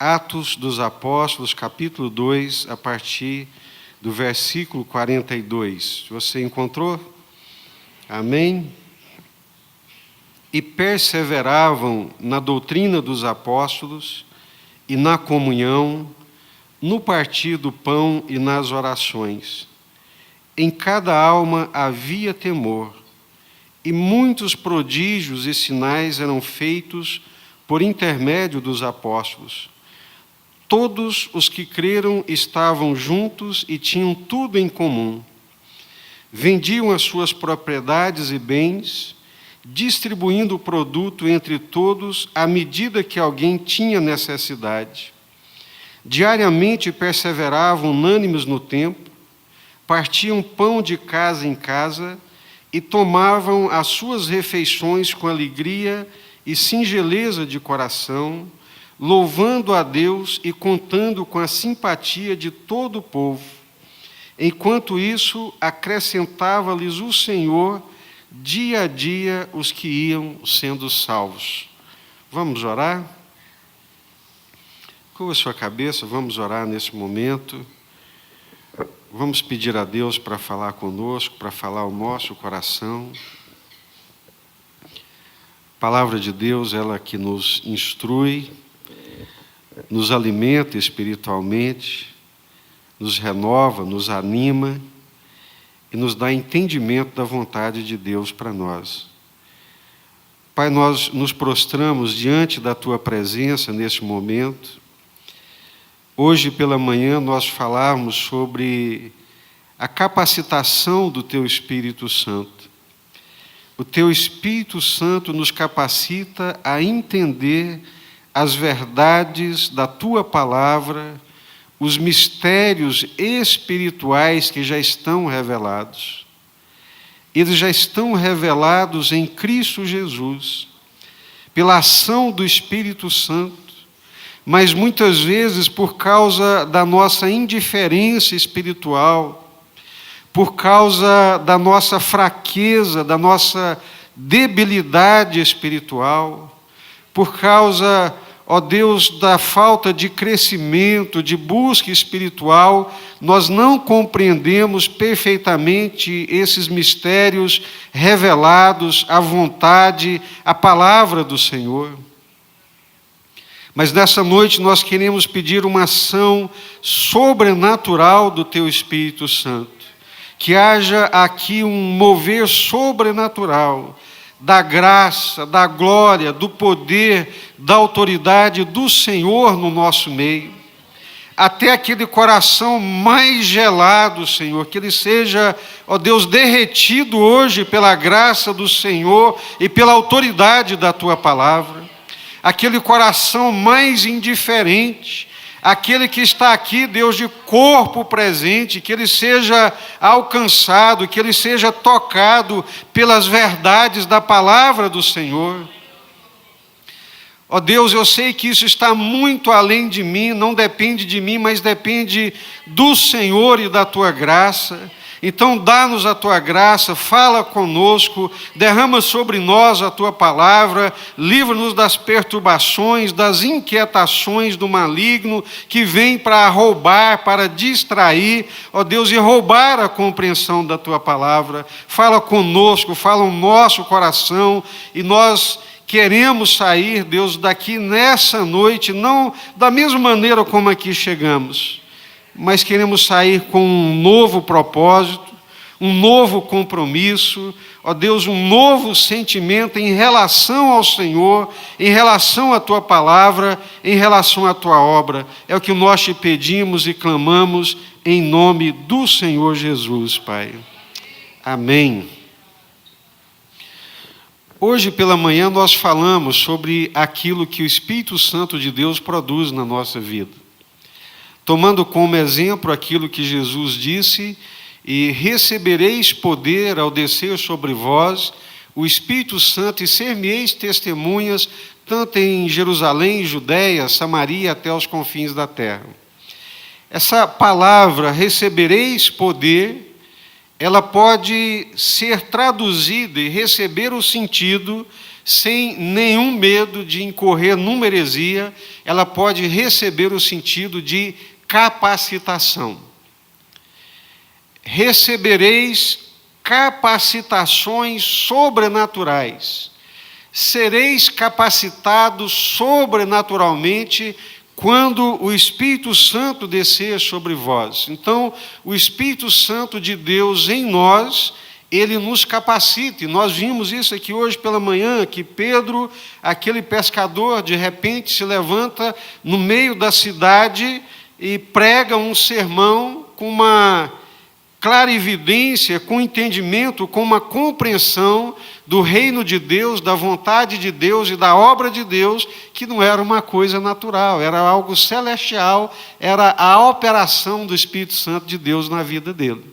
Atos dos Apóstolos, capítulo 2, a partir do versículo 42. Você encontrou? Amém? E perseveravam na doutrina dos apóstolos e na comunhão, no partir do pão e nas orações. Em cada alma havia temor, e muitos prodígios e sinais eram feitos por intermédio dos apóstolos. Todos os que creram estavam juntos e tinham tudo em comum. Vendiam as suas propriedades e bens, distribuindo o produto entre todos à medida que alguém tinha necessidade. Diariamente perseveravam unânimes no templo, partiam pão de casa em casa e tomavam as suas refeições com alegria e singeleza de coração, louvando a Deus e contando com a simpatia de todo o povo. Enquanto isso, acrescentava-lhes o Senhor dia a dia os que iam sendo salvos. Vamos orar? Curva sua cabeça, vamos orar nesse momento. Vamos pedir a Deus para falar conosco, para falar ao nosso coração. A palavra de Deus, ela que nos instrui, nos alimenta espiritualmente, nos renova, nos anima e nos dá entendimento da vontade de Deus para nós. Pai, nós nos prostramos diante da Tua presença neste momento. Hoje pela manhã nós falamos sobre a capacitação do Teu Espírito Santo. O Teu Espírito Santo nos capacita a entender as verdades da Tua palavra, os mistérios espirituais que já estão revelados. Eles já estão revelados em Cristo Jesus, pela ação do Espírito Santo, mas muitas vezes por causa da nossa indiferença espiritual, por causa da nossa fraqueza, da nossa debilidade espiritual, por causa, ó Deus, da falta de crescimento, de busca espiritual, nós não compreendemos perfeitamente esses mistérios revelados, a vontade, a palavra do Senhor. Mas nessa noite nós queremos pedir uma ação sobrenatural do Teu Espírito Santo, que haja aqui um mover sobrenatural, da graça, da glória, do poder, da autoridade do Senhor no nosso meio, até aquele coração mais gelado, Senhor, que ele seja, ó Deus, derretido hoje pela graça do Senhor e pela autoridade da Tua palavra, aquele coração mais indiferente, aquele que está aqui, Deus, de corpo presente, que ele seja alcançado, que ele seja tocado pelas verdades da palavra do Senhor. Ó Deus, eu sei que isso está muito além de mim, não depende de mim, mas depende do Senhor e da Tua graça. Então dá-nos a Tua graça, fala conosco, derrama sobre nós a Tua palavra, livra-nos das perturbações, das inquietações do maligno que vem para roubar, para distrair, ó Deus, e roubar a compreensão da Tua palavra. Fala conosco, fala o nosso coração, e nós queremos sair, Deus, daqui nessa noite, não da mesma maneira como aqui chegamos, mas queremos sair com um novo propósito, um novo compromisso, ó Deus, um novo sentimento em relação ao Senhor, em relação à Tua palavra, em relação à Tua obra. É o que nós te pedimos e clamamos em nome do Senhor Jesus, Pai. Amém. Hoje pela manhã nós falamos sobre aquilo que o Espírito Santo de Deus produz na nossa vida, tomando como exemplo aquilo que Jesus disse: e recebereis poder ao descer sobre vós o Espírito Santo, e ser-me-eis testemunhas, tanto em Jerusalém, Judeia, Samaria, até os confins da terra. Essa palavra, recebereis poder, ela pode ser traduzida e receber o sentido sem nenhum medo de incorrer numa heresia, ela pode receber o sentido de capacitação. Recebereis capacitações sobrenaturais. Sereis capacitados sobrenaturalmente quando o Espírito Santo descer sobre vós. Então, o Espírito Santo de Deus em nós, ele nos capacita. E nós vimos isso aqui hoje pela manhã, que Pedro, aquele pescador, de repente se levanta no meio da cidade e prega um sermão com uma clarividência, com entendimento, com uma compreensão do reino de Deus, da vontade de Deus e da obra de Deus, que não era uma coisa natural, era algo celestial, era a operação do Espírito Santo de Deus na vida dele.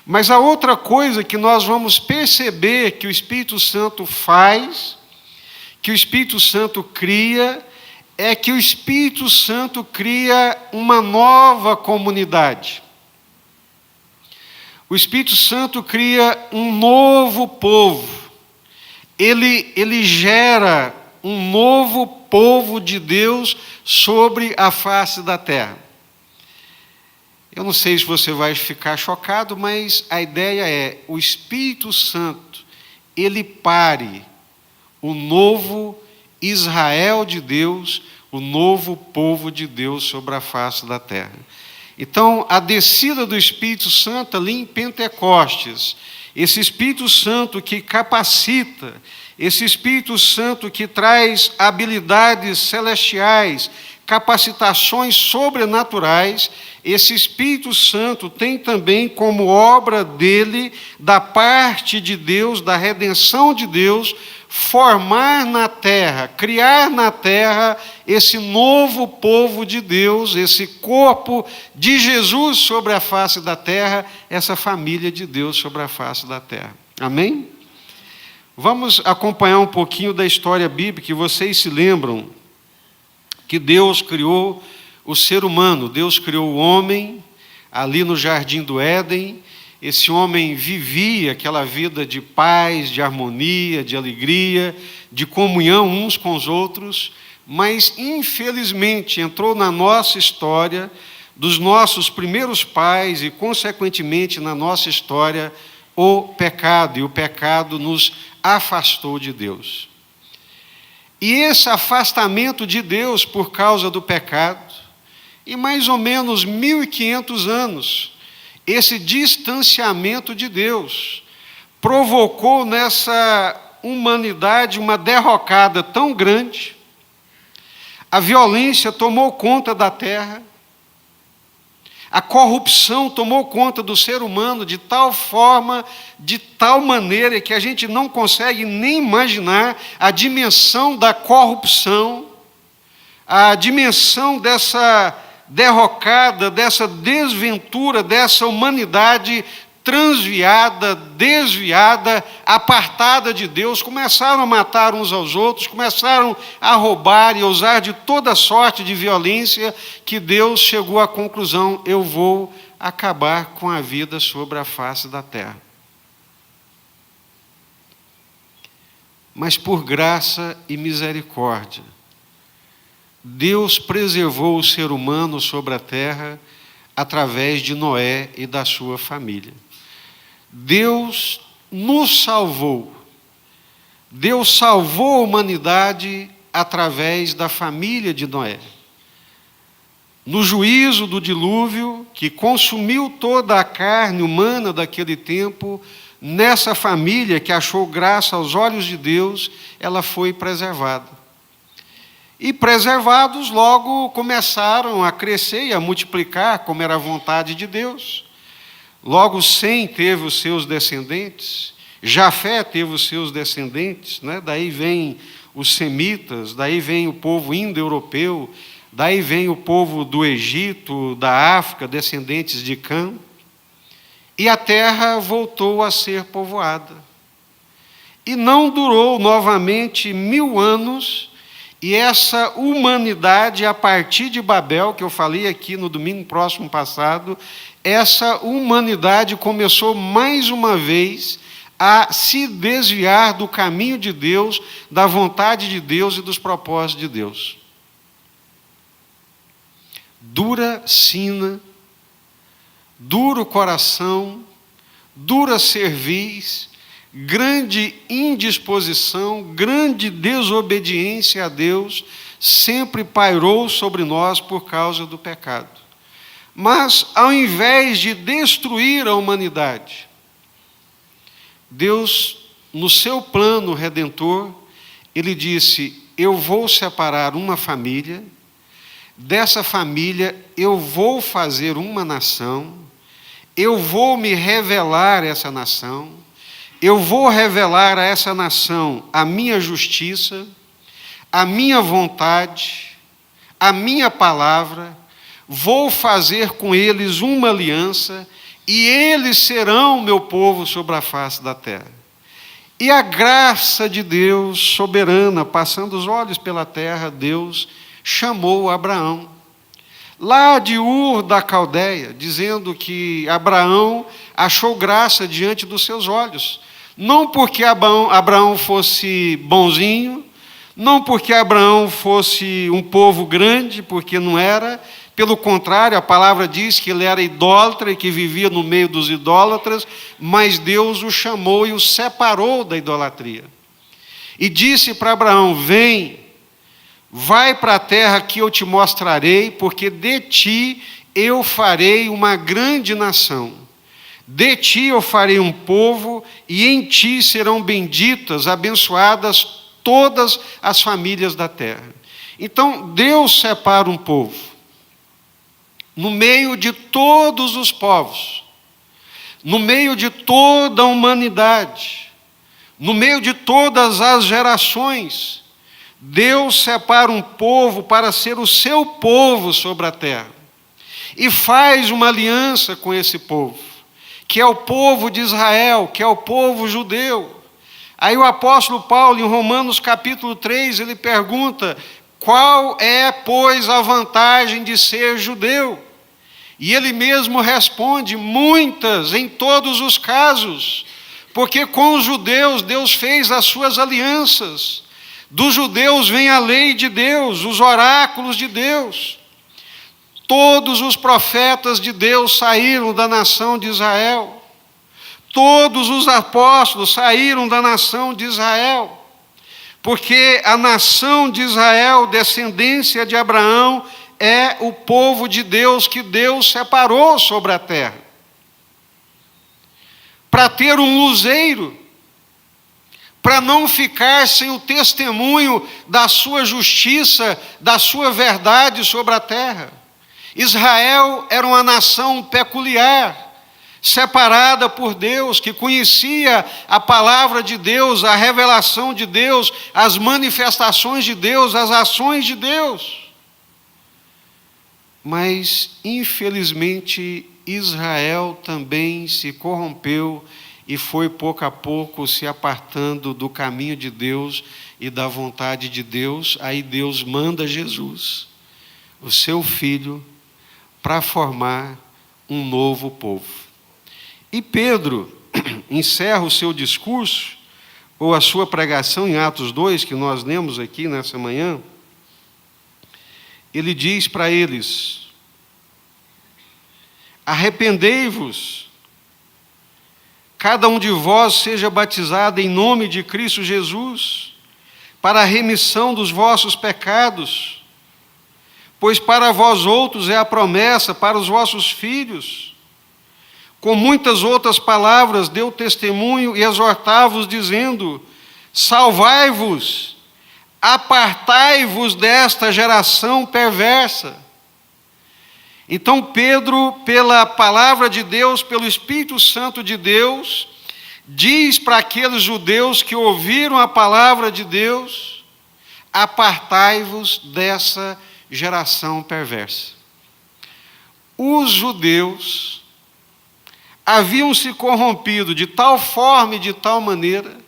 Mas a outra coisa que nós vamos perceber que o Espírito Santo faz, que o Espírito Santo cria, é que o Espírito Santo cria uma nova comunidade. O Espírito Santo cria um novo povo. Ele gera um novo povo de Deus sobre a face da terra. Eu não sei se você vai ficar chocado, mas a ideia é, o Espírito Santo, ele pare o novo Israel de Deus, o novo povo de Deus sobre a face da terra. Então, a descida do Espírito Santo ali em Pentecostes, esse Espírito Santo que capacita, esse Espírito Santo que traz habilidades celestiais, capacitações sobrenaturais, esse Espírito Santo tem também como obra dele, da parte de Deus, da redenção de Deus, formar na terra, criar na terra esse novo povo de Deus, esse corpo de Jesus sobre a face da terra, essa família de Deus sobre a face da terra. Amém? Vamos acompanhar um pouquinho da história bíblica, que vocês se lembram que Deus criou o ser humano, Deus criou o homem ali no jardim do Éden. Esse homem vivia aquela vida de paz, de harmonia, de alegria, de comunhão uns com os outros, mas infelizmente entrou na nossa história, dos nossos primeiros pais e consequentemente na nossa história, o pecado, e o pecado nos afastou de Deus. E esse afastamento de Deus por causa do pecado, em mais ou menos 1500 anos, esse distanciamento de Deus provocou nessa humanidade uma derrocada tão grande, a violência tomou conta da terra, a corrupção tomou conta do ser humano de tal forma, de tal maneira que a gente não consegue nem imaginar a dimensão da corrupção, a dimensão dessa derrocada, dessa desventura, dessa humanidade transviada, desviada, apartada de Deus. Começaram a matar uns aos outros, começaram a roubar e a usar de toda sorte de violência, que Deus chegou à conclusão: eu vou acabar com a vida sobre a face da terra. Mas por graça e misericórdia, Deus preservou o ser humano sobre a terra através de Noé e da sua família. Deus nos salvou. Deus salvou a humanidade através da família de Noé. No juízo do dilúvio, que consumiu toda a carne humana daquele tempo, nessa família que achou graça aos olhos de Deus, ela foi preservada. E preservados, logo começaram a crescer e a multiplicar, como era a vontade de Deus. Logo Sem teve os seus descendentes, Jafé teve os seus descendentes, né? Daí vem os semitas, daí vem o povo indo-europeu, daí vem o povo do Egito, da África, descendentes de Cã. E a terra voltou a ser povoada. E não durou novamente 1000 anos, e essa humanidade, a partir de Babel, que eu falei aqui no domingo próximo passado, essa humanidade começou mais uma vez a se desviar do caminho de Deus, da vontade de Deus e dos propósitos de Deus. Dura sina, duro coração, dura cerviz, grande indisposição, grande desobediência a Deus, sempre pairou sobre nós por causa do pecado. Mas, ao invés de destruir a humanidade, Deus, no seu plano redentor, Ele disse: eu vou separar uma família, dessa família eu vou fazer uma nação, eu vou me revelar a essa nação, eu vou revelar a essa nação a minha justiça, a minha vontade, a minha palavra, vou fazer com eles uma aliança, e eles serão meu povo sobre a face da terra. E a graça de Deus soberana, passando os olhos pela terra, Deus chamou Abraão, lá de Ur da Caldeia, dizendo que Abraão achou graça diante dos seus olhos. Não porque Abraão fosse bonzinho, não porque Abraão fosse um povo grande, porque não era. Pelo contrário, a palavra diz que ele era idólatra e que vivia no meio dos idólatras, mas Deus o chamou e o separou da idolatria. E disse para Abraão: vem, vai para a terra que eu te mostrarei, porque de ti eu farei uma grande nação. De ti eu farei um povo, e em ti serão benditas, abençoadas todas as famílias da terra. Então, Deus separa um povo no meio de todos os povos, no meio de toda a humanidade, no meio de todas as gerações. Deus separa um povo para ser o seu povo sobre a terra, e faz uma aliança com esse povo, que é o povo de Israel, que é o povo judeu. Aí o apóstolo Paulo, em Romanos capítulo 3, ele pergunta: qual é, pois, a vantagem de ser judeu? E ele mesmo responde: muitas, em todos os casos, porque com os judeus Deus fez as suas alianças. Dos judeus vem a lei de Deus, os oráculos de Deus. Todos os profetas de Deus saíram da nação de Israel. Todos os apóstolos saíram da nação de Israel. Porque a nação de Israel, descendência de Abraão, é o povo de Deus que Deus separou sobre a terra, para ter um luzeiro, para não ficar sem o testemunho da sua justiça, da sua verdade sobre a terra. Israel era uma nação peculiar, separada por Deus, que conhecia a palavra de Deus, a revelação de Deus, as manifestações de Deus, as ações de Deus. Mas, infelizmente, Israel também se corrompeu e foi pouco a pouco se apartando do caminho de Deus e da vontade de Deus. Aí Deus manda Jesus, o seu filho, para formar um novo povo. E Pedro encerra o seu discurso, ou a sua pregação em Atos 2, que nós lemos aqui nessa manhã. Ele diz para eles: arrependei-vos, cada um de vós seja batizado em nome de Cristo Jesus, para a remissão dos vossos pecados, pois para vós outros é a promessa, para os vossos filhos. Com muitas outras palavras deu testemunho e exortava-os, dizendo: salvai-vos, apartai-vos desta geração perversa. Então Pedro, pela palavra de Deus, pelo Espírito Santo de Deus, diz para aqueles judeus que ouviram a palavra de Deus: apartai-vos dessa geração perversa. Os judeus haviam se corrompido de tal forma e de tal maneira,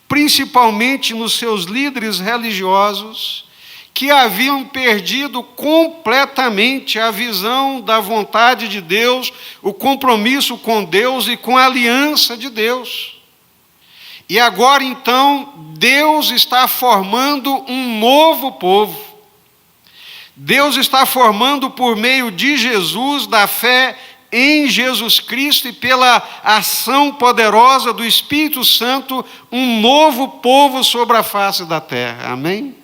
principalmente nos seus líderes religiosos, que haviam perdido completamente a visão da vontade de Deus, o compromisso com Deus e com a aliança de Deus. E agora então, Deus está formando um novo povo. Deus está formando por meio de Jesus, da fé em Jesus Cristo e pela ação poderosa do Espírito Santo, um novo povo sobre a face da terra. Amém?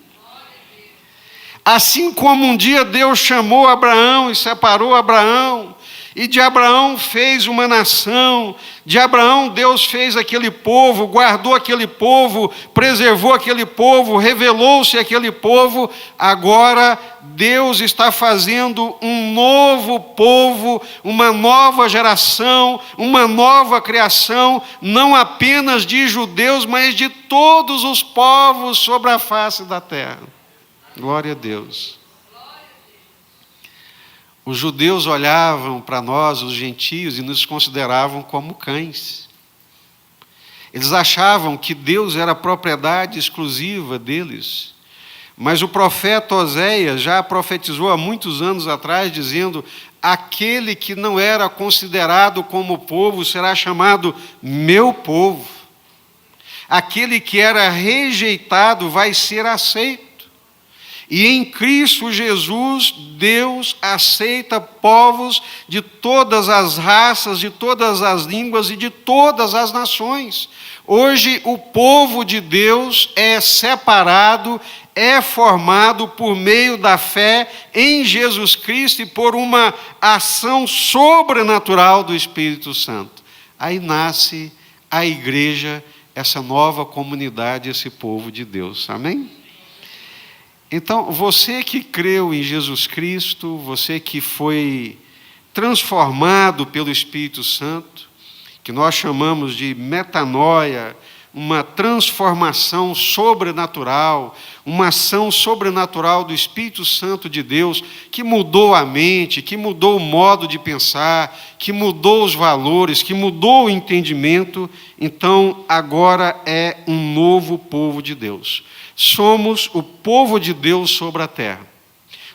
Assim como um dia Deus chamou Abraão e separou Abraão, e de Abraão fez uma nação, de Abraão Deus fez aquele povo, guardou aquele povo, preservou aquele povo, revelou-se aquele povo. Agora Deus está fazendo um novo povo, uma nova geração, uma nova criação, não apenas de judeus, mas de todos os povos sobre a face da terra. Glória a Deus. Os judeus olhavam para nós, os gentios, e nos consideravam como cães. Eles achavam que Deus era propriedade exclusiva deles. Mas o profeta Oséias já profetizou há muitos anos atrás, dizendo: aquele que não era considerado como povo será chamado meu povo. Aquele que era rejeitado vai ser aceito. E em Cristo Jesus, Deus aceita povos de todas as raças, de todas as línguas e de todas as nações. Hoje, o povo de Deus é separado, é formado por meio da fé em Jesus Cristo e por uma ação sobrenatural do Espírito Santo. Aí nasce a igreja, essa nova comunidade, esse povo de Deus. Amém? Então, você que creu em Jesus Cristo, você que foi transformado pelo Espírito Santo, que nós chamamos de metanoia, uma transformação sobrenatural, uma ação sobrenatural do Espírito Santo de Deus, que mudou a mente, que mudou o modo de pensar, que mudou os valores, que mudou o entendimento. Então, agora é um novo povo de Deus. Somos o povo de Deus sobre a terra.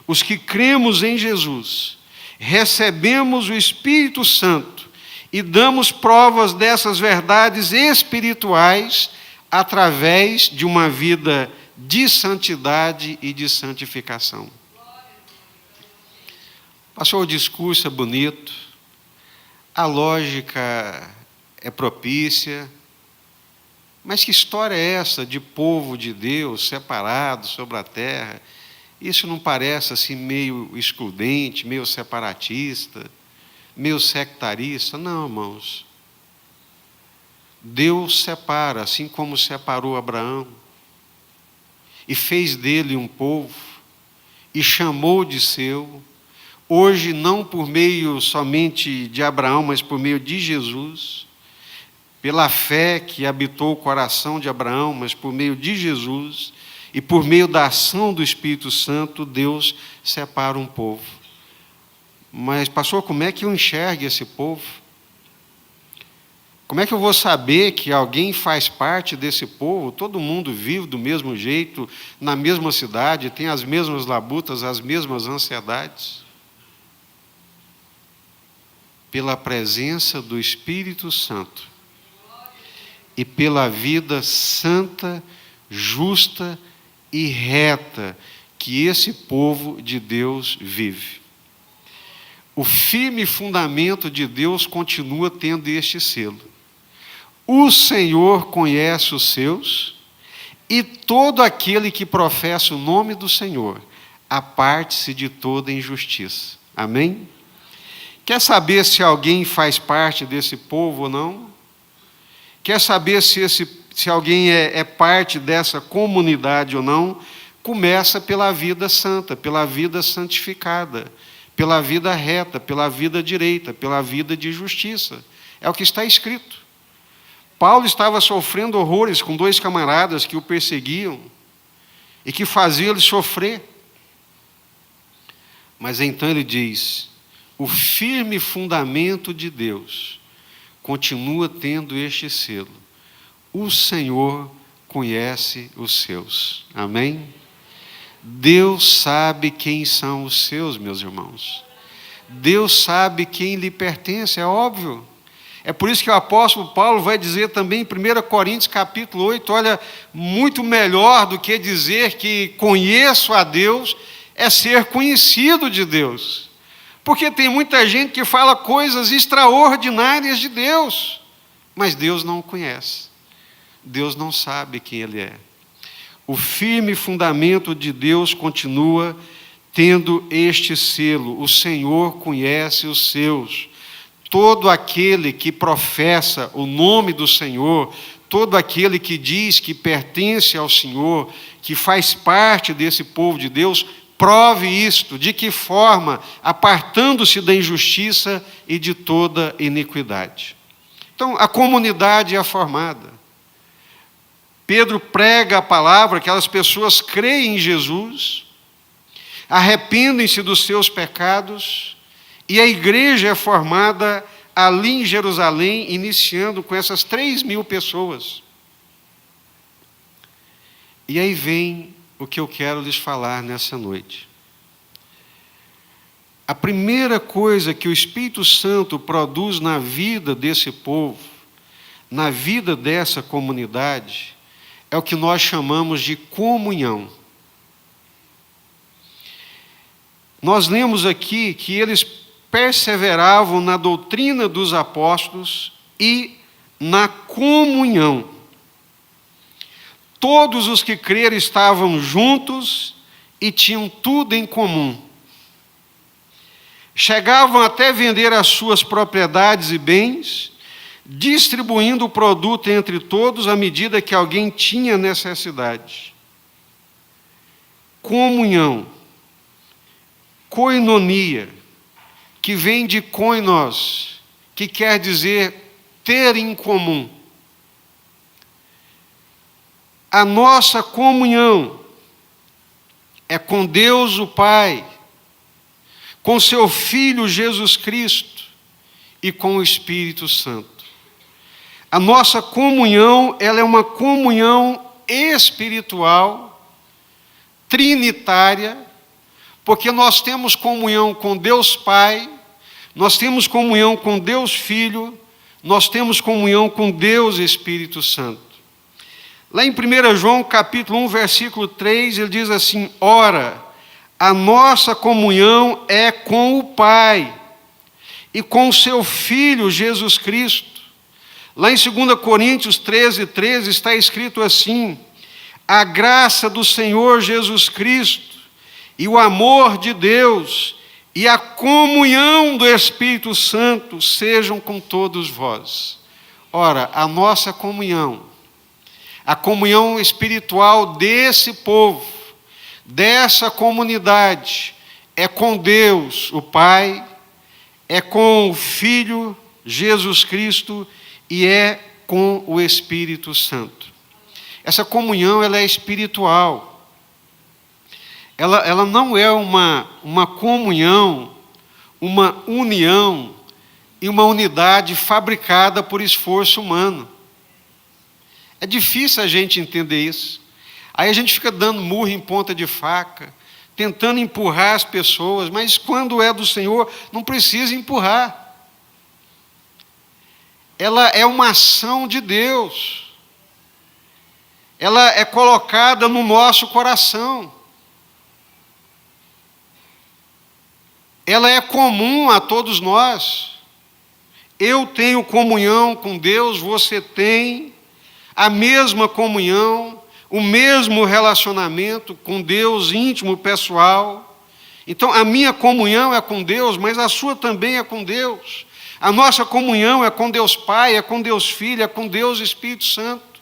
Os que cremos em Jesus, recebemos o Espírito Santo e damos provas dessas verdades espirituais através de uma vida de santidade e de santificação. Pastor, o discurso é bonito, a lógica é propícia, mas que história é essa de povo de Deus separado sobre a terra? Isso não parece assim meio excludente, meio separatista, meio sectarista? Não, irmãos. Deus separa, assim como separou Abraão, e fez dele um povo, e chamou de seu, hoje não por meio somente de Abraão, mas por meio de Jesus, pela fé que habitou o coração de Abraão, mas por meio de Jesus, e por meio da ação do Espírito Santo, Deus separa um povo. Mas, pastor, como é que eu enxergo esse povo? Como é que eu vou saber que alguém faz parte desse povo? Todo mundo vive do mesmo jeito, na mesma cidade, tem as mesmas labutas, as mesmas ansiedades? Pela presença do Espírito Santo e pela vida santa, justa e reta que esse povo de Deus vive. O firme fundamento de Deus continua tendo este selo. O Senhor conhece os seus, e todo aquele que professa o nome do Senhor, aparte-se de toda injustiça. Amém? Quer saber se alguém faz parte desse povo ou não? Quer saber se alguém é parte dessa comunidade ou não? Começa pela vida santa, pela vida santificada, pela vida reta, pela vida direita, pela vida de justiça. É o que está escrito. Paulo estava sofrendo horrores com 2 camaradas que o perseguiam e que faziam ele sofrer. Mas então ele diz: o firme fundamento de Deus continua tendo este selo. O Senhor conhece os seus. Amém? Deus sabe quem são os seus, meus irmãos. Deus sabe quem lhe pertence, é óbvio. É por isso que o apóstolo Paulo vai dizer também em 1 Coríntios capítulo 8, olha, muito melhor do que dizer que conheço a Deus, é ser conhecido de Deus. Porque tem muita gente que fala coisas extraordinárias de Deus, mas Deus não o conhece. Deus não sabe quem Ele é. O firme fundamento de Deus continua tendo este selo: o Senhor conhece os seus. Todo aquele que professa o nome do Senhor, todo aquele que diz que pertence ao Senhor, que faz parte desse povo de Deus, prove isto. De que forma? Apartando-se da injustiça e de toda iniquidade. Então, a comunidade é formada. Pedro prega a palavra, aquelas pessoas creem em Jesus, arrependem-se dos seus pecados, e a igreja é formada ali em Jerusalém, iniciando com essas 3.000 pessoas. E aí vem o que eu quero lhes falar nessa noite. A primeira coisa que o Espírito Santo produz na vida desse povo, na vida dessa comunidade, é o que nós chamamos de comunhão. Nós lemos aqui que eles perseveravam na doutrina dos apóstolos e na comunhão. Todos os que creram estavam juntos e tinham tudo em comum. Chegavam até vender as suas propriedades e bens, distribuindo o produto entre todos à medida que alguém tinha necessidade. Comunhão, koinonia, que vem de koinos, que quer dizer ter em comum. A nossa comunhão é com Deus o Pai, com seu Filho Jesus Cristo e com o Espírito Santo. A nossa comunhão, ela é uma comunhão espiritual, trinitária, porque nós temos comunhão com Deus Pai, nós temos comunhão com Deus Filho, nós temos comunhão com Deus Espírito Santo. Lá em 1 João capítulo 1, versículo 3, ele diz assim: ora, a nossa comunhão é com o Pai e com o seu Filho Jesus Cristo. Lá em 2 Coríntios 13, 13 está escrito assim: a graça do Senhor Jesus Cristo e o amor de Deus e a comunhão do Espírito Santo sejam com todos vós. Ora, a nossa comunhão, a comunhão espiritual desse povo, dessa comunidade, é com Deus, o Pai, é com o Filho, Jesus Cristo, e é com o Espírito Santo. Essa comunhão, ela é espiritual. Ela não é uma comunhão, uma união e uma unidade fabricada por esforço humano. É difícil a gente entender isso. Aí a gente fica dando murro em ponta de faca, tentando empurrar as pessoas, mas quando é do Senhor, não precisa empurrar. Ela é uma ação de Deus. Ela é colocada no nosso coração. Ela é comum a todos nós. Eu tenho comunhão com Deus, você tem a mesma comunhão, o mesmo relacionamento com Deus íntimo, pessoal. Então, a minha comunhão é com Deus, mas a sua também é com Deus. A nossa comunhão é com Deus Pai, é com Deus Filho, é com Deus Espírito Santo.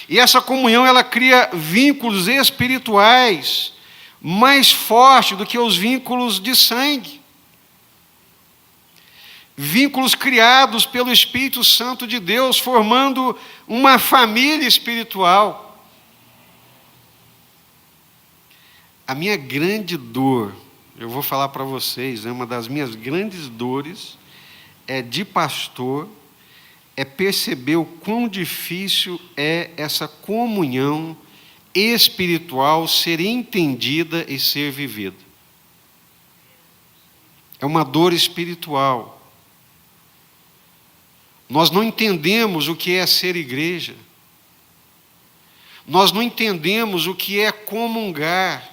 E essa comunhão, ela cria vínculos espirituais mais fortes do que os vínculos de sangue. Vínculos criados pelo Espírito Santo de Deus, formando uma família espiritual. A minha grande dor, eu vou falar para vocês, uma das minhas grandes dores de pastor, é perceber o quão difícil é essa comunhão espiritual ser entendida e ser vivida. É uma dor espiritual. Nós não entendemos o que é ser igreja. Nós não entendemos o que é comungar.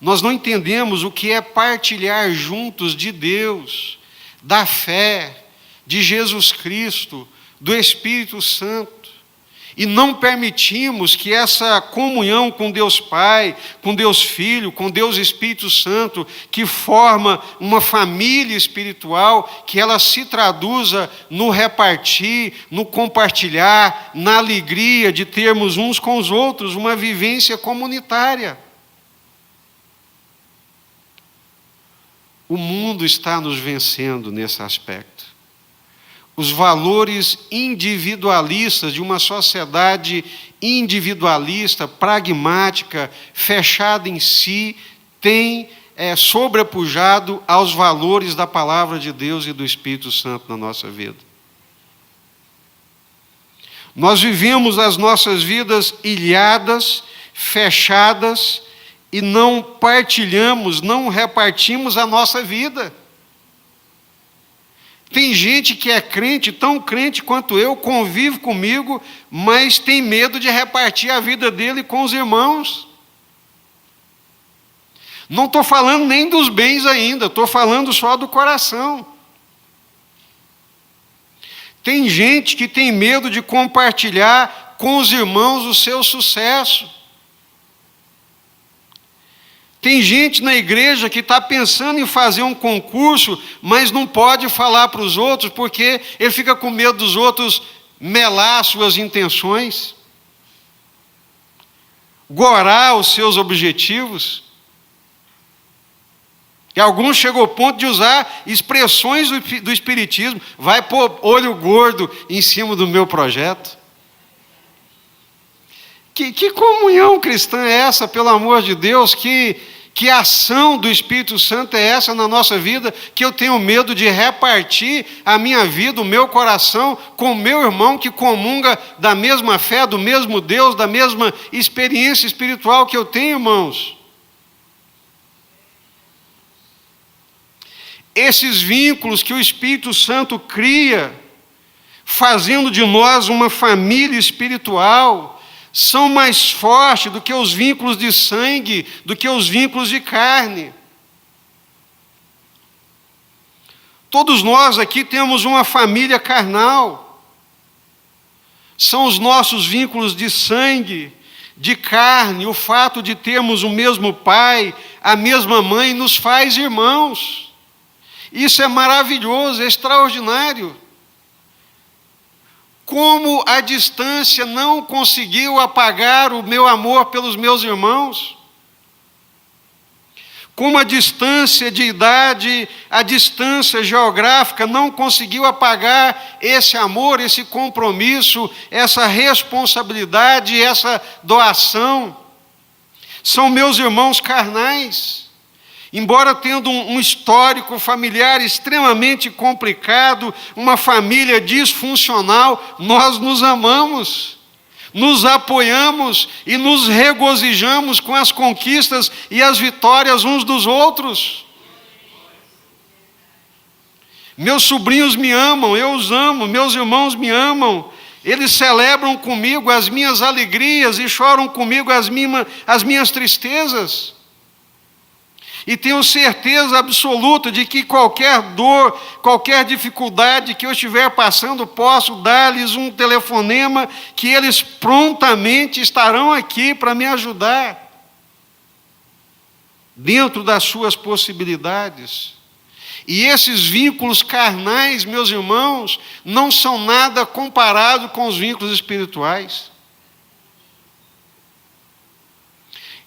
Nós não entendemos o que é partilhar juntos de Deus, da fé, de Jesus Cristo, do Espírito Santo. E não permitimos que essa comunhão com Deus Pai, com Deus Filho, com Deus Espírito Santo, que forma uma família espiritual, que ela se traduza no repartir, no compartilhar, na alegria de termos uns com os outros uma vivência comunitária. O mundo está nos vencendo nesse aspecto. Os valores individualistas de uma sociedade individualista, pragmática, fechada em si, têm sobrepujado aos valores da palavra de Deus e do Espírito Santo na nossa vida. Nós vivemos as nossas vidas ilhadas, fechadas, e não partilhamos, não repartimos a nossa vida. Tem gente que é crente, tão crente quanto eu, convive comigo, mas tem medo de repartir a vida dele com os irmãos. Não estou falando nem dos bens ainda, estou falando só do coração. Tem gente que tem medo de compartilhar com os irmãos o seu sucesso. Tem gente na igreja que está pensando em fazer um concurso, mas não pode falar para os outros, porque ele fica com medo dos outros melar suas intenções, gorar os seus objetivos. E alguns chegam ao ponto de usar expressões do Espiritismo, vai pôr olho gordo em cima do meu projeto. Que comunhão cristã é essa, pelo amor de Deus? Que ação do Espírito Santo é essa na nossa vida, que eu tenho medo de repartir a minha vida, o meu coração, com o meu irmão que comunga da mesma fé, do mesmo Deus, da mesma experiência espiritual que eu tenho, irmãos? Esses vínculos que o Espírito Santo cria, fazendo de nós uma família espiritual, são mais fortes do que os vínculos de sangue, do que os vínculos de carne. Todos nós aqui temos uma família carnal. São os nossos vínculos de sangue, de carne, o fato de termos o mesmo pai, a mesma mãe, nos faz irmãos. Isso é maravilhoso, é extraordinário. Como a distância não conseguiu apagar o meu amor pelos meus irmãos. Como a distância de idade, a distância geográfica não conseguiu apagar esse amor, esse compromisso, essa responsabilidade, essa doação. São meus irmãos carnais. Embora tendo um histórico familiar extremamente complicado, uma família disfuncional, nós nos amamos, nos apoiamos e nos regozijamos com as conquistas e as vitórias uns dos outros. Meus sobrinhos me amam, eu os amo, meus irmãos me amam. Eles celebram comigo as minhas alegrias e choram comigo as minhas tristezas. E tenho certeza absoluta de que qualquer dor, qualquer dificuldade que eu estiver passando, posso dar-lhes um telefonema que eles prontamente estarão aqui para me ajudar, dentro das suas possibilidades. E esses vínculos carnais, meus irmãos, não são nada comparado com os vínculos espirituais.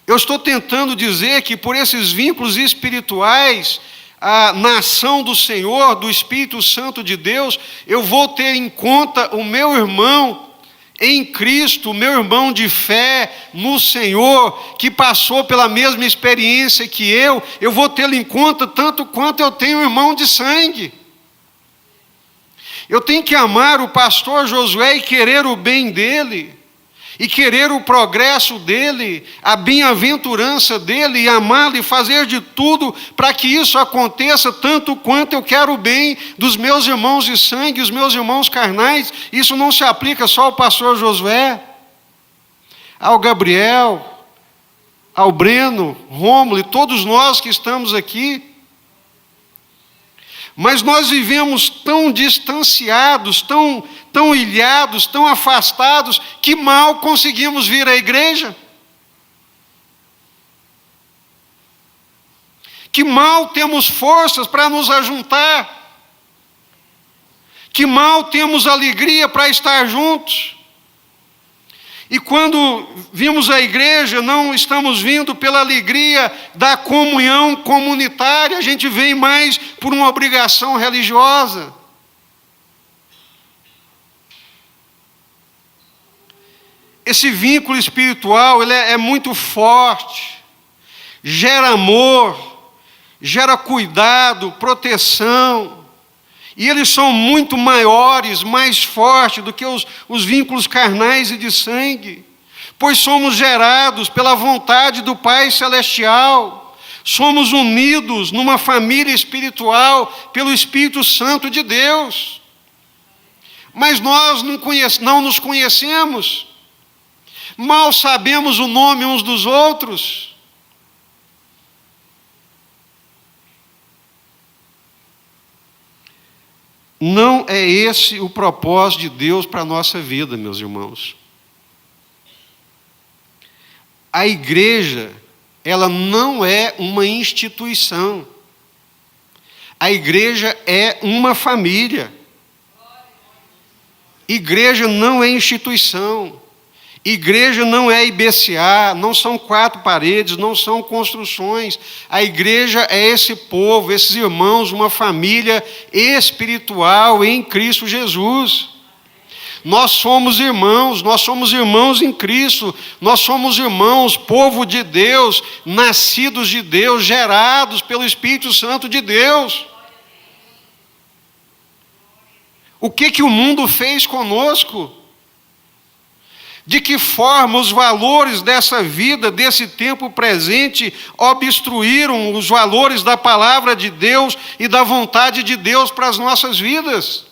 Eu estou tentando dizer que por esses vínculos espirituais, na ação do Senhor, do Espírito Santo de Deus, eu vou ter em conta o meu irmão em Cristo, o meu irmão de fé no Senhor, que passou pela mesma experiência que eu vou tê-lo em conta tanto quanto eu tenho um irmão de sangue. Eu tenho que amar o pastor Josué e querer o bem dele. e querer o progresso dele, a bem-aventurança dele, e amá-lo e fazer de tudo para que isso aconteça, tanto quanto eu quero o bem dos meus irmãos de sangue, os meus irmãos carnais. Isso não se aplica só ao pastor Josué, ao Gabriel, ao Breno, Rômulo e todos nós que estamos aqui. Mas nós vivemos tão distanciados, tão ilhados, tão afastados, que mal conseguimos vir à igreja. Que mal temos forças para nos ajuntar. Que mal temos alegria para estar juntos. E quando vimos a igreja, não estamos vindo pela alegria da comunhão comunitária, a gente vem mais por uma obrigação religiosa. Esse vínculo espiritual, ele é muito forte, gera amor, gera cuidado, proteção. E eles são muito maiores, mais fortes do que os vínculos carnais e de sangue, pois somos gerados pela vontade do Pai Celestial, somos unidos numa família espiritual pelo Espírito Santo de Deus. Mas nós não nos conhecemos, mal sabemos o nome uns dos outros. Não é esse o propósito de Deus para a nossa vida, meus irmãos. A igreja, ela não é uma instituição. A igreja é uma família. Igreja não é instituição. Igreja não é IBCA, não são 4 paredes, não são construções. A igreja é esse povo, esses irmãos, uma família espiritual em Cristo Jesus. Nós somos irmãos em Cristo, nós somos irmãos, povo de Deus, nascidos de Deus, gerados pelo Espírito Santo de Deus. O que o mundo fez conosco? De que forma os valores dessa vida, desse tempo presente, obstruíram os valores da palavra de Deus e da vontade de Deus para as nossas vidas?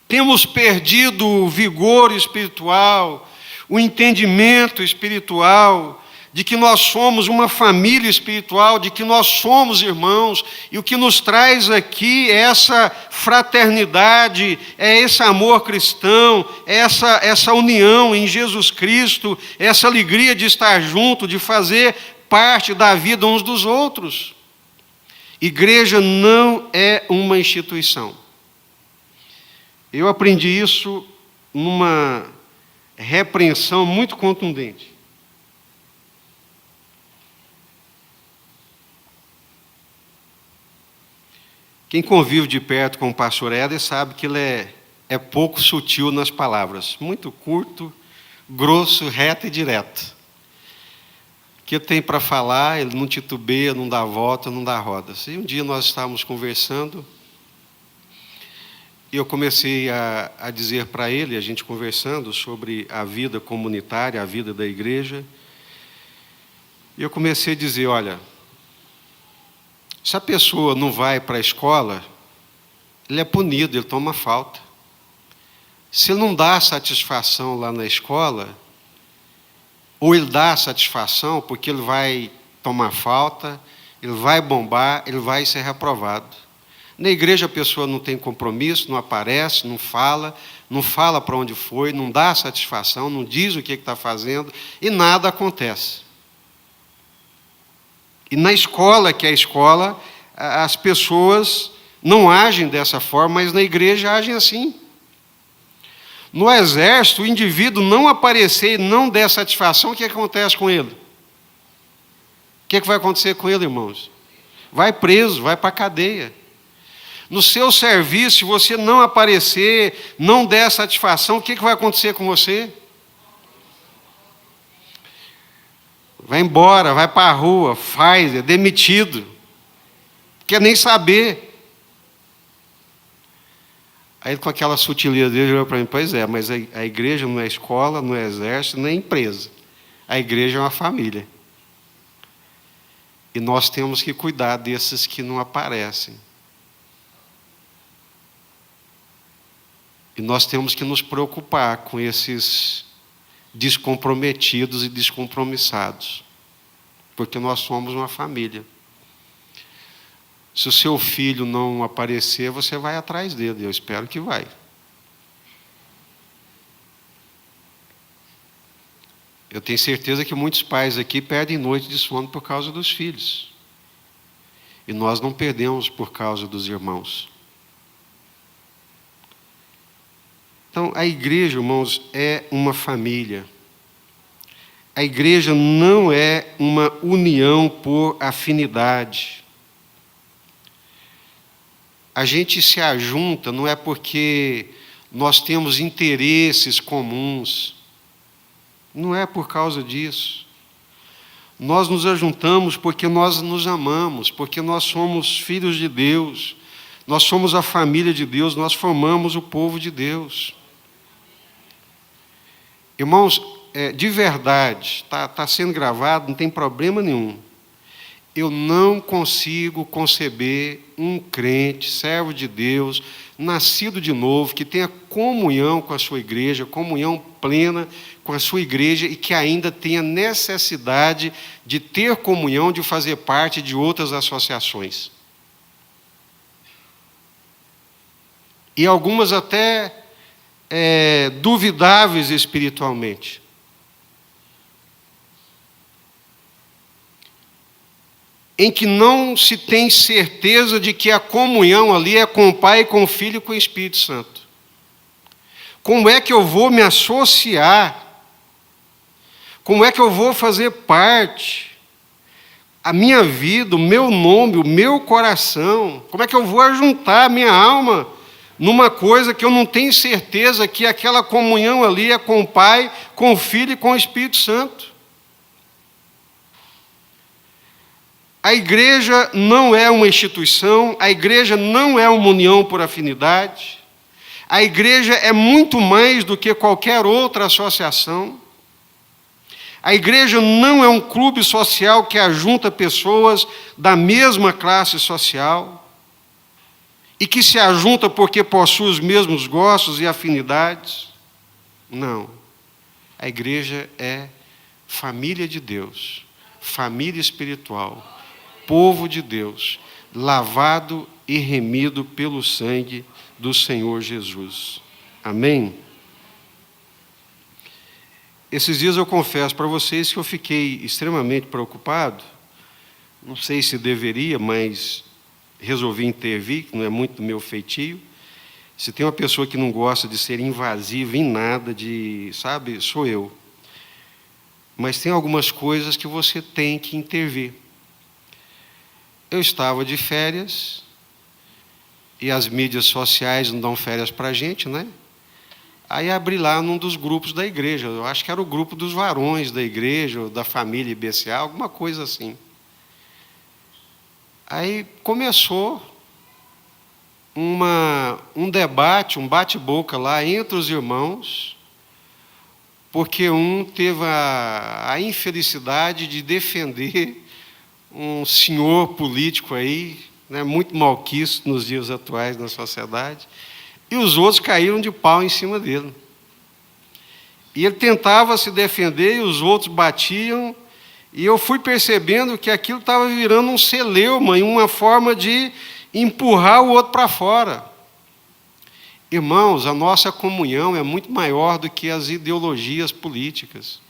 Temos perdido o vigor espiritual, o entendimento espiritual, de que nós somos uma família espiritual, de que nós somos irmãos, e o que nos traz aqui é essa fraternidade, é esse amor cristão, é essa união em Jesus Cristo, essa alegria de estar junto, de fazer parte da vida uns dos outros. Igreja não é uma instituição. Eu aprendi isso numa repreensão muito contundente. Quem convive de perto com o pastor Éder sabe que ele é pouco sutil nas palavras, muito curto, grosso, reto e direto. O que ele tem para falar, ele não titubeia, não dá volta, não dá rodas. E um dia nós estávamos conversando, e eu comecei a dizer para ele, a gente conversando sobre a vida comunitária, a vida da igreja, e eu comecei a dizer, olha, se a pessoa não vai para a escola, ele é punido, ele toma falta. Se ele não dá satisfação lá na escola, ou ele dá satisfação porque ele vai tomar falta, ele vai bombar, ele vai ser reprovado. Na igreja a pessoa não tem compromisso, não aparece, não fala para onde foi, não dá satisfação, não diz o que está fazendo, e nada acontece. E na escola, que é a escola, as pessoas não agem dessa forma, mas na igreja agem assim. No exército, o indivíduo não aparecer e não der satisfação, o que acontece com ele? O que vai acontecer com ele, irmãos? Vai preso, vai para a cadeia. No seu serviço, se você não aparecer, não der satisfação, o que vai acontecer com você? Vai embora, vai para a rua, é demitido. Quer nem saber. Aí, com aquela sutileza dele, ele olhou para mim: pois é, mas a igreja não é escola, não é exército, nem empresa. A igreja é uma família. E nós temos que cuidar desses que não aparecem. E nós temos que nos preocupar com esses descomprometidos e descompromissados. Porque nós somos uma família. Se o seu filho não aparecer, você vai atrás dele. Eu espero que vai. Eu tenho certeza que muitos pais aqui perdem noite de sono por causa dos filhos. E nós não perdemos por causa dos irmãos. Então, a igreja, irmãos, é uma família. A igreja não é uma união por afinidade. A gente se ajunta não é porque nós temos interesses comuns. Não é por causa disso. Nós nos ajuntamos porque nós nos amamos, porque nós somos filhos de Deus, nós somos a família de Deus, nós formamos o povo de Deus. Irmãos, de verdade, está sendo gravado, não tem problema nenhum. Eu não consigo conceber um crente, servo de Deus, nascido de novo, que tenha comunhão com a sua igreja, comunhão plena com a sua igreja e que ainda tenha necessidade de ter comunhão, de fazer parte de outras associações. E algumas até duvidáveis espiritualmente. Em que não se tem certeza de que a comunhão ali é com o Pai, com o Filho e com o Espírito Santo. Como é que eu vou me associar? Como é que eu vou fazer parte? A minha vida, o meu nome, o meu coração, como é que eu vou ajuntar a minha alma numa coisa que eu não tenho certeza que aquela comunhão ali é com o Pai, com o Filho e com o Espírito Santo? A igreja não é uma instituição, a igreja não é uma união por afinidade, a igreja é muito mais do que qualquer outra associação. A igreja não é um clube social que ajunta pessoas da mesma classe social e que se ajunta porque possui os mesmos gostos e afinidades. Não. A igreja é família de Deus, família espiritual, povo de Deus, lavado e remido pelo sangue do Senhor Jesus. Amém? Esses dias eu confesso para vocês que eu fiquei extremamente preocupado. Não sei se deveria, mas resolvi intervir, que não é muito do meu feitio. Se tem uma pessoa que não gosta de ser invasiva em nada, sabe, sou eu. Mas tem algumas coisas que você tem que intervir. Eu estava de férias, e as mídias sociais não dão férias para a gente, né? Aí abri lá num dos grupos da igreja, eu acho que era o grupo dos varões da igreja, ou da família IBCA, alguma coisa assim. Aí começou um debate, um bate-boca lá entre os irmãos, porque um teve a infelicidade de defender um senhor político aí, né, muito malquisto nos dias atuais na sociedade, e os outros caíram de pau em cima dele. E ele tentava se defender e os outros batiam, e eu fui percebendo que aquilo estava virando um celeuma, uma forma de empurrar o outro para fora. Irmãos, a nossa comunhão é muito maior do que as ideologias políticas.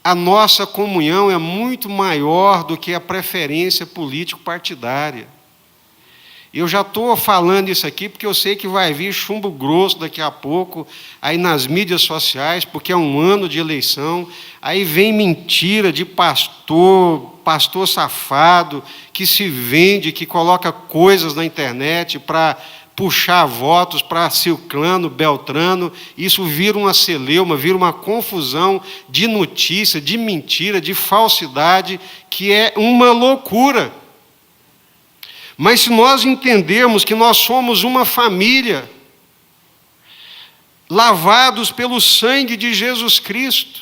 A nossa comunhão é muito maior do que a preferência político-partidária. Eu já estou falando isso aqui porque eu sei que vai vir chumbo grosso daqui a pouco, aí nas mídias sociais, porque é um ano de eleição, aí vem mentira de pastor safado, que se vende, que coloca coisas na internet para puxar votos para Ciclano, Beltrano, isso vira uma celeuma, vira uma confusão de notícia, de mentira, de falsidade, que é uma loucura. Mas se nós entendermos que nós somos uma família, lavados pelo sangue de Jesus Cristo,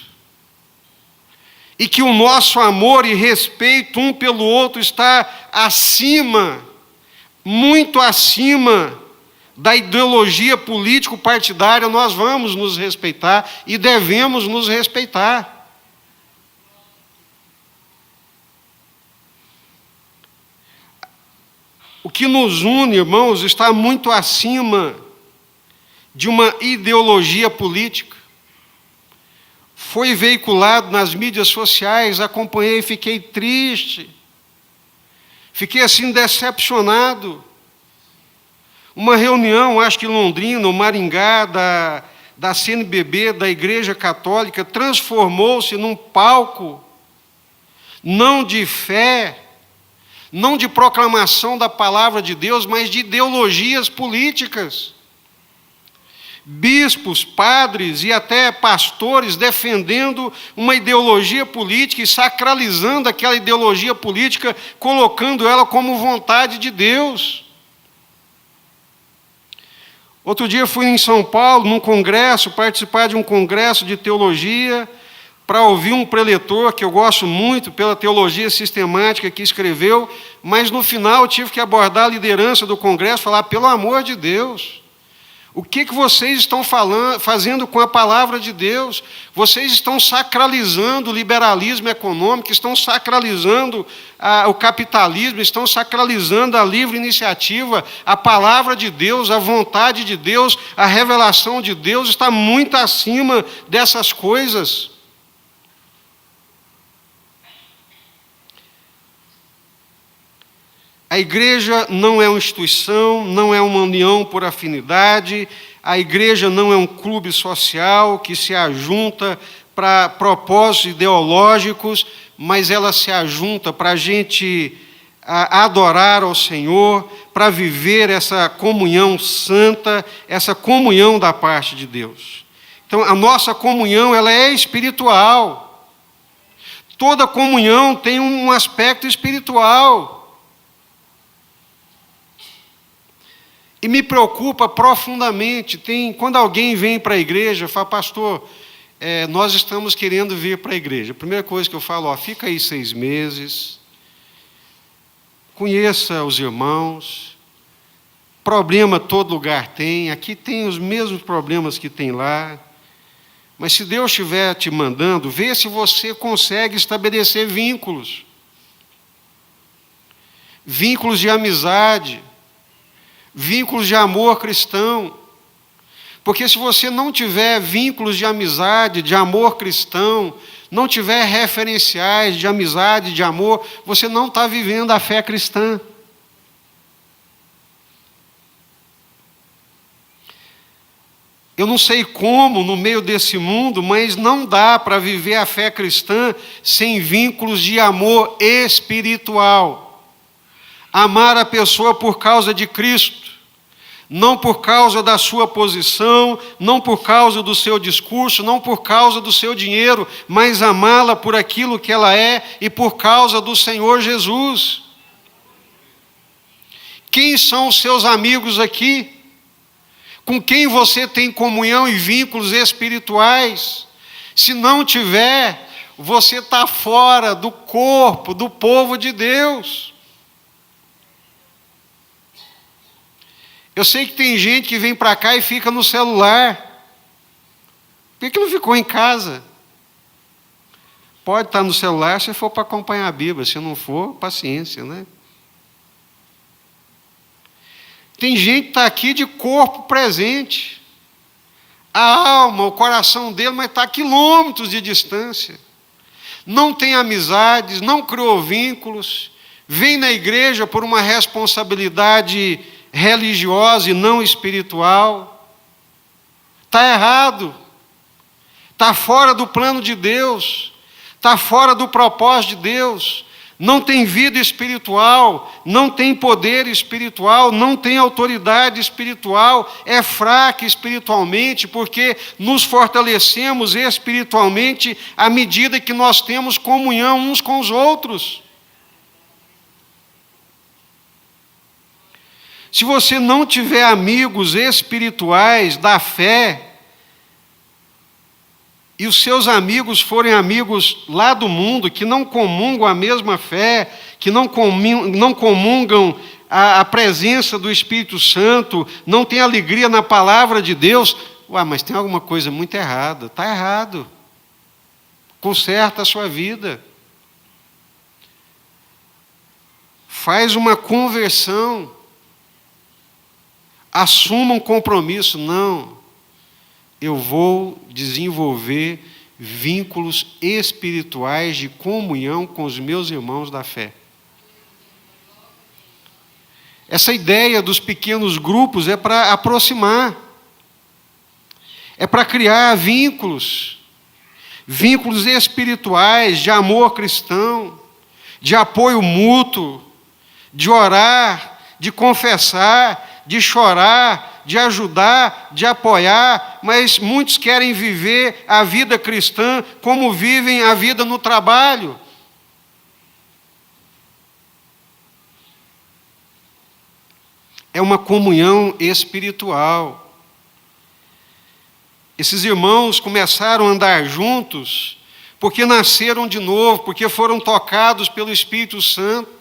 e que o nosso amor e respeito um pelo outro está acima, muito acima da ideologia político-partidária, nós vamos nos respeitar e devemos nos respeitar. O que nos une, irmãos, está muito acima de uma ideologia política. Foi veiculado nas mídias sociais, acompanhei e fiquei triste. Fiquei assim decepcionado. Uma reunião, acho que em Londrina, ou Maringá, da CNBB, da Igreja Católica, transformou-se num palco, não de fé, não de proclamação da palavra de Deus, mas de ideologias políticas. Bispos, padres e até pastores defendendo uma ideologia política e sacralizando aquela ideologia política, colocando ela como vontade de Deus. Outro dia fui em São Paulo, num congresso, participar de um congresso de teologia, para ouvir um preletor que eu gosto muito pela teologia sistemática que escreveu, mas no final tive que abordar a liderança do congresso, falar, pelo amor de Deus, o que vocês estão fazendo com a palavra de Deus? Vocês estão sacralizando o liberalismo econômico, estão sacralizando o capitalismo, estão sacralizando a livre iniciativa, a palavra de Deus, a vontade de Deus, a revelação de Deus está muito acima dessas coisas. A igreja não é uma instituição, não é uma união por afinidade, a igreja não é um clube social que se ajunta para propósitos ideológicos, mas ela se ajunta para a gente adorar ao Senhor, para viver essa comunhão santa, essa comunhão da parte de Deus. Então, a nossa comunhão, ela é espiritual. Toda comunhão tem um aspecto espiritual. E me preocupa profundamente, quando alguém vem para a igreja, fala, pastor, nós estamos querendo vir para a igreja. A primeira coisa que eu falo, fica aí 6 meses, conheça os irmãos, problema todo lugar tem, aqui tem os mesmos problemas que tem lá, mas se Deus estiver te mandando, vê se você consegue estabelecer vínculos de amizade, vínculos de amor cristão, porque se você não tiver vínculos de amizade, de amor cristão, não tiver referenciais de amizade, de amor, você não está vivendo a fé cristã. Eu não sei como, no meio desse mundo, mas não dá para viver a fé cristã sem vínculos de amor espiritual. Amar a pessoa por causa de Cristo, não por causa da sua posição, não por causa do seu discurso, não por causa do seu dinheiro, mas amá-la por aquilo que ela é e por causa do Senhor Jesus. Quem são os seus amigos aqui? Com quem você tem comunhão e vínculos espirituais? Se não tiver, você está fora do corpo, do povo de Deus. Eu sei que tem gente que vem para cá e fica no celular. Por que não ficou em casa? Pode estar no celular se for para acompanhar a Bíblia, se não for, paciência, né? Tem gente que está aqui de corpo presente. A alma, o coração dele, mas está a quilômetros de distância. Não tem amizades, não criou vínculos. Vem na igreja por uma responsabilidade religiosa e não espiritual. Está errado. Está fora do plano de Deus. Está fora do propósito de Deus. Não tem vida espiritual, não tem poder espiritual, não tem autoridade espiritual, é fraca espiritualmente, porque nos fortalecemos espiritualmente à medida que nós temos comunhão uns com os outros. Se você não tiver amigos espirituais da fé, e os seus amigos forem amigos lá do mundo, que não comungam a mesma fé, que não comungam a presença do Espírito Santo, não têm alegria na palavra de Deus, mas tem alguma coisa muito errada. Está errado. Conserta a sua vida. Faz uma conversão. Assuma um compromisso. Não. Eu vou desenvolver vínculos espirituais de comunhão com os meus irmãos da fé. Essa ideia dos pequenos grupos é para aproximar, é para criar vínculos espirituais, de amor cristão, de apoio mútuo, de orar, de confessar, de chorar, de ajudar, de apoiar, mas muitos querem viver a vida cristã como vivem a vida no trabalho. É uma comunhão espiritual. Esses irmãos começaram a andar juntos porque nasceram de novo, porque foram tocados pelo Espírito Santo.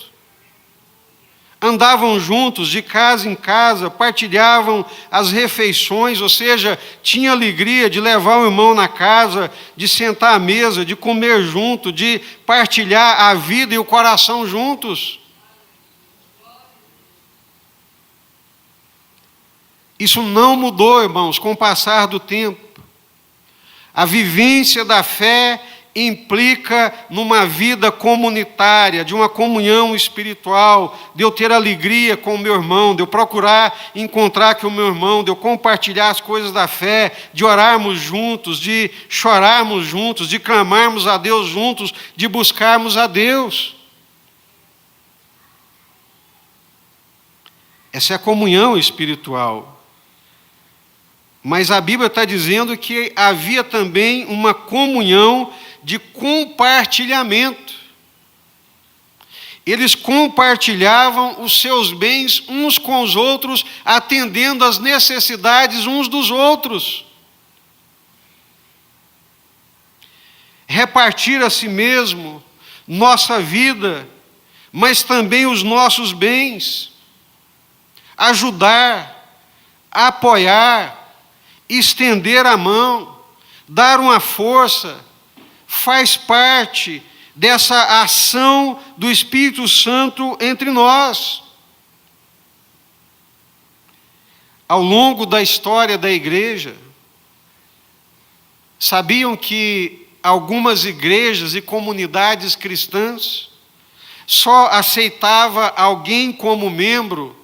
Andavam juntos de casa em casa, partilhavam as refeições, ou seja, tinha alegria de levar o irmão na casa, de sentar à mesa, de comer junto, de partilhar a vida e o coração juntos. Isso não mudou, irmãos, com o passar do tempo. A vivência da fé implica numa vida comunitária, de uma comunhão espiritual, de eu ter alegria com o meu irmão, de eu procurar encontrar com o meu irmão, de eu compartilhar as coisas da fé, de orarmos juntos, de chorarmos juntos, de clamarmos a Deus juntos, de buscarmos a Deus. Essa é a comunhão espiritual. Mas a Bíblia está dizendo que havia também uma comunhão de compartilhamento. Eles compartilhavam os seus bens uns com os outros, atendendo às necessidades uns dos outros. Repartir a si mesmo nossa vida, mas também os nossos bens. Ajudar, apoiar, estender a mão, dar uma força, faz parte dessa ação do Espírito Santo entre nós. Ao longo da história da igreja, sabiam que algumas igrejas e comunidades cristãs só aceitava alguém como membro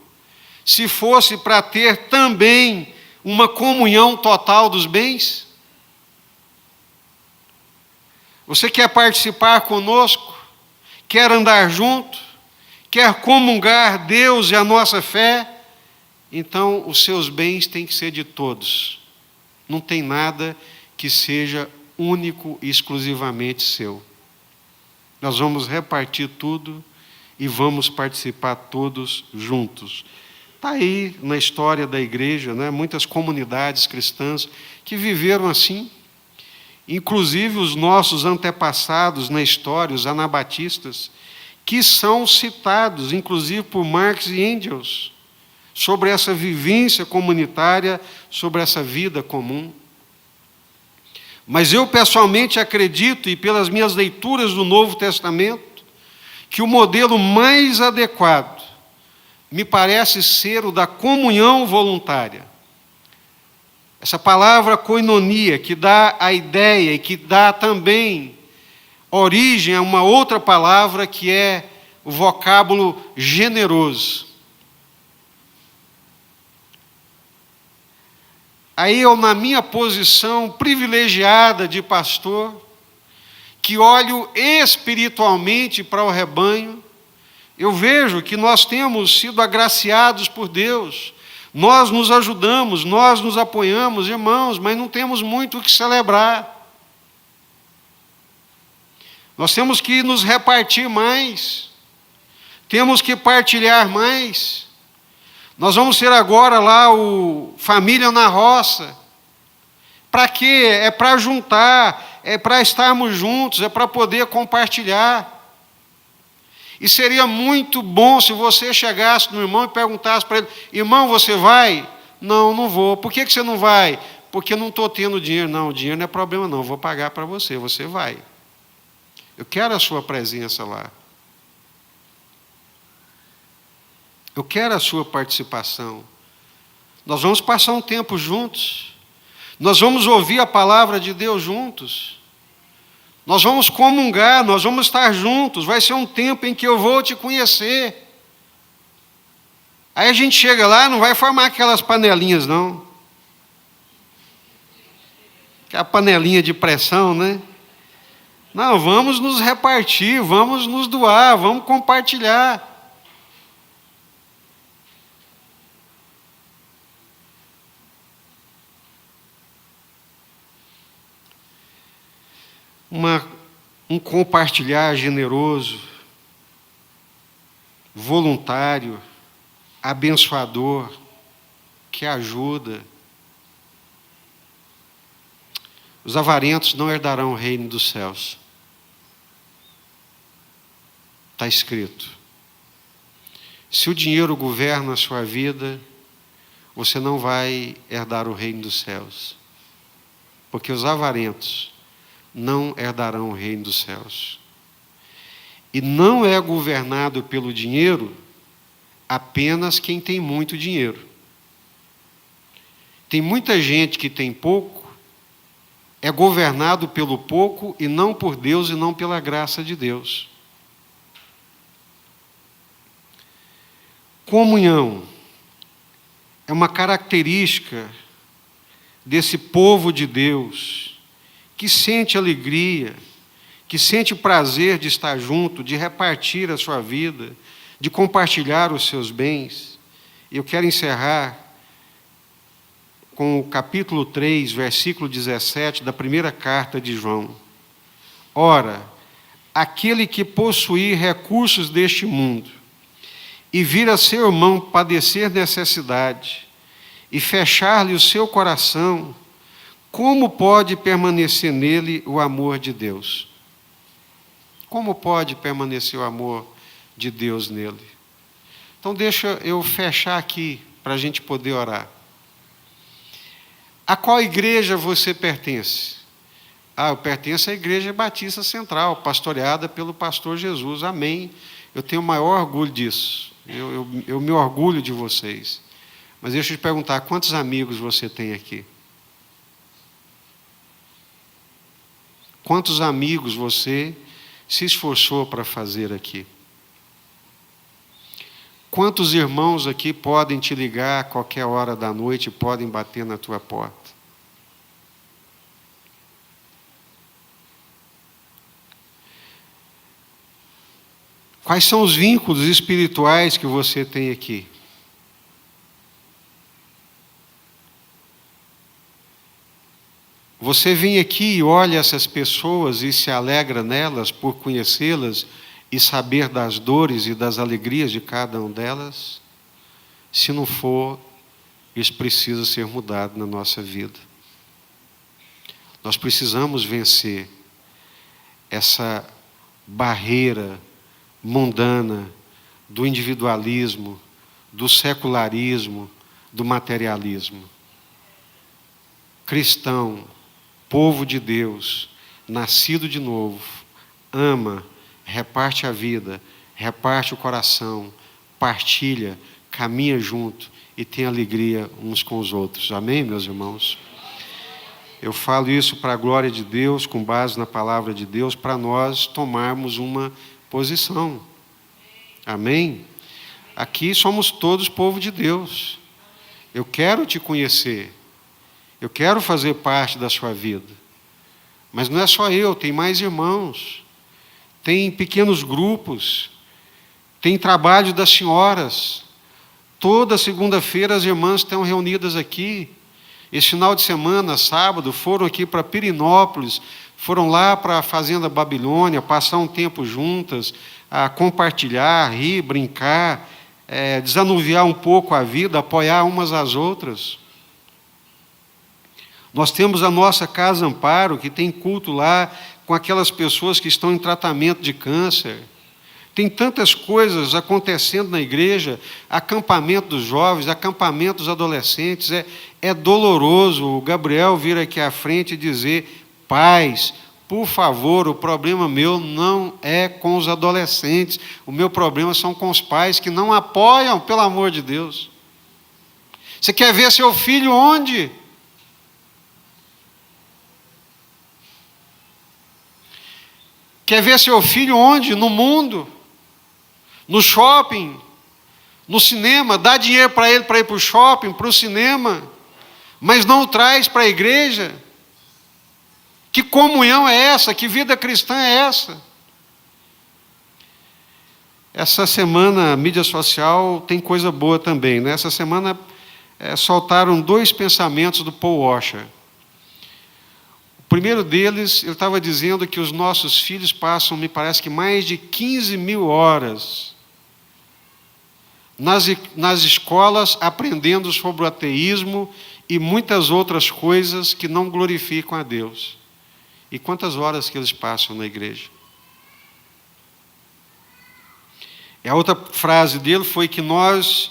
se fosse para ter também uma comunhão total dos bens? Você quer participar conosco? Quer andar junto? Quer comungar Deus e a nossa fé? Então, os seus bens têm que ser de todos. Não tem nada que seja único e exclusivamente seu. Nós vamos repartir tudo e vamos participar todos juntos. Está aí na história da igreja, né? Muitas comunidades cristãs que viveram assim. Inclusive os nossos antepassados na história, os anabatistas, que são citados, inclusive por Marx e Engels, sobre essa vivência comunitária, sobre essa vida comum. Mas eu pessoalmente acredito, e pelas minhas leituras do Novo Testamento, que o modelo mais adequado me parece ser o da comunhão voluntária. Essa palavra koinonia, que dá a ideia e que dá também origem a uma outra palavra que é o vocábulo generoso. Aí eu, na minha posição privilegiada de pastor, que olho espiritualmente para o rebanho, eu vejo que nós temos sido agraciados por Deus, nós nos ajudamos, nós nos apoiamos, irmãos, mas não temos muito o que celebrar. Nós temos que nos repartir mais, temos que partilhar mais. Nós vamos ser agora lá o Família na Roça. Para quê? É para juntar, é para estarmos juntos, é para poder compartilhar. E seria muito bom se você chegasse no irmão e perguntasse para ele: irmão, você vai? Não, não vou. Por que você não vai? Porque não estou tendo dinheiro. Não, o dinheiro não é problema não, vou pagar para você, você vai. Eu quero a sua presença lá. Eu quero a sua participação. Nós vamos passar um tempo juntos. Nós vamos ouvir a palavra de Deus juntos. Nós vamos comungar, nós vamos estar juntos. Vai ser um tempo em que eu vou te conhecer. Aí a gente chega lá, não vai formar aquelas panelinhas, não. Aquela panelinha de pressão, né? Não, vamos nos repartir, vamos nos doar, vamos compartilhar. Um compartilhar generoso, voluntário, abençoador, que ajuda. Os avarentos não herdarão o reino dos céus. Está escrito. Se o dinheiro governa a sua vida, você não vai herdar o reino dos céus. Porque os avarentos não herdarão o reino dos céus. E não é governado pelo dinheiro apenas quem tem muito dinheiro. Tem muita gente que tem pouco, é governado pelo pouco e não por Deus e não pela graça de Deus. Comunhão é uma característica desse povo de Deus, que sente alegria, que sente prazer de estar junto, de repartir a sua vida, de compartilhar os seus bens. E eu quero encerrar com o capítulo 3, versículo 17 da primeira carta de João. Ora, aquele que possuir recursos deste mundo e vir a seu irmão padecer necessidade e fechar-lhe o seu coração, como pode permanecer nele o amor de Deus? Como pode permanecer o amor de Deus nele? Então deixa eu fechar aqui para a gente poder orar. A qual igreja você pertence? Eu pertenço à Igreja Batista Central, pastoreada pelo pastor Jesus. Amém. Eu tenho o maior orgulho disso. Eu me orgulho de vocês. Mas deixa eu te perguntar, quantos amigos você tem aqui? Quantos amigos você se esforçou para fazer aqui? Quantos irmãos aqui podem te ligar a qualquer hora da noite e podem bater na tua porta? Quais são os vínculos espirituais que você tem aqui? Você vem aqui e olha essas pessoas e se alegra nelas por conhecê-las e saber das dores e das alegrias de cada uma delas? Se não for, isso precisa ser mudado na nossa vida. Nós precisamos vencer essa barreira mundana do individualismo, do secularismo, do materialismo. Cristão, povo de Deus, nascido de novo, ama, reparte a vida, reparte o coração, partilha, caminha junto e tem alegria uns com os outros. Amém, meus irmãos? Eu falo isso para a glória de Deus, com base na palavra de Deus, para nós tomarmos uma posição. Amém? Aqui somos todos povo de Deus. Eu quero te conhecer. Eu quero fazer parte da sua vida. Mas não é só eu, tem mais irmãos. Tem pequenos grupos. Tem trabalho das senhoras. Toda segunda-feira as irmãs estão reunidas aqui. Esse final de semana, sábado, foram aqui para Pirinópolis, foram lá para a Fazenda Babilônia, passar um tempo juntas, a compartilhar, rir, brincar. desanuviar um pouco a vida, apoiar umas às outras. Nós temos a nossa Casa Amparo, que tem culto lá com aquelas pessoas que estão em tratamento de câncer. Tem tantas coisas acontecendo na igreja, acampamento dos jovens, acampamento dos adolescentes. É doloroso o Gabriel vir aqui à frente e dizer: pais, por favor, o problema meu não é com os adolescentes, o meu problema são com os pais que não apoiam, pelo amor de Deus. Você quer ver seu filho onde? Quer ver seu filho onde? No mundo, no shopping, no cinema. Dá dinheiro para ele para ir para o shopping, para o cinema, mas não o traz para a igreja. Que comunhão é essa? Que vida cristã é essa? Essa semana a mídia social tem coisa boa também, né? Essa semana soltaram 2 pensamentos do Paul Washer. O primeiro deles, ele estava dizendo que os nossos filhos passam, me parece que mais de 15 mil horas nas escolas aprendendo sobre o ateísmo e muitas outras coisas que não glorificam a Deus. E quantas horas que eles passam na igreja? E a outra frase dele foi que nós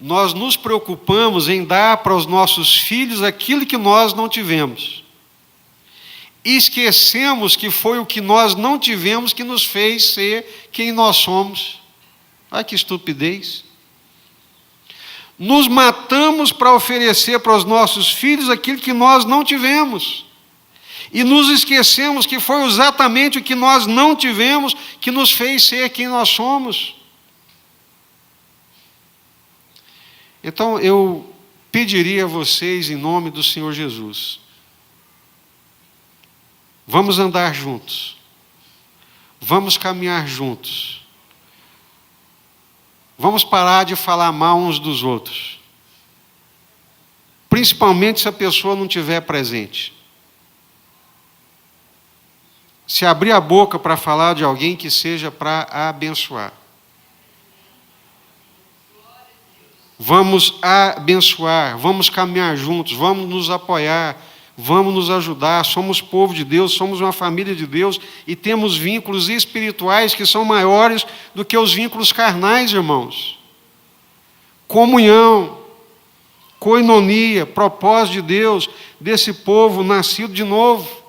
nos preocupamos em dar para os nossos filhos aquilo que nós não tivemos. E esquecemos que foi o que nós não tivemos que nos fez ser quem nós somos. Olha que estupidez. Nos matamos para oferecer para os nossos filhos aquilo que nós não tivemos. E nos esquecemos que foi exatamente o que nós não tivemos que nos fez ser quem nós somos. Então, eu pediria a vocês, em nome do Senhor Jesus, vamos andar juntos, vamos caminhar juntos, vamos parar de falar mal uns dos outros, principalmente se a pessoa não estiver presente. Se abrir a boca para falar de alguém, que seja para abençoar. Vamos abençoar, vamos caminhar juntos, vamos nos apoiar, vamos nos ajudar. Somos povo de Deus, somos uma família de Deus e temos vínculos espirituais que são maiores do que os vínculos carnais, irmãos. Comunhão, coinonia, propósito de Deus, desse povo nascido de novo.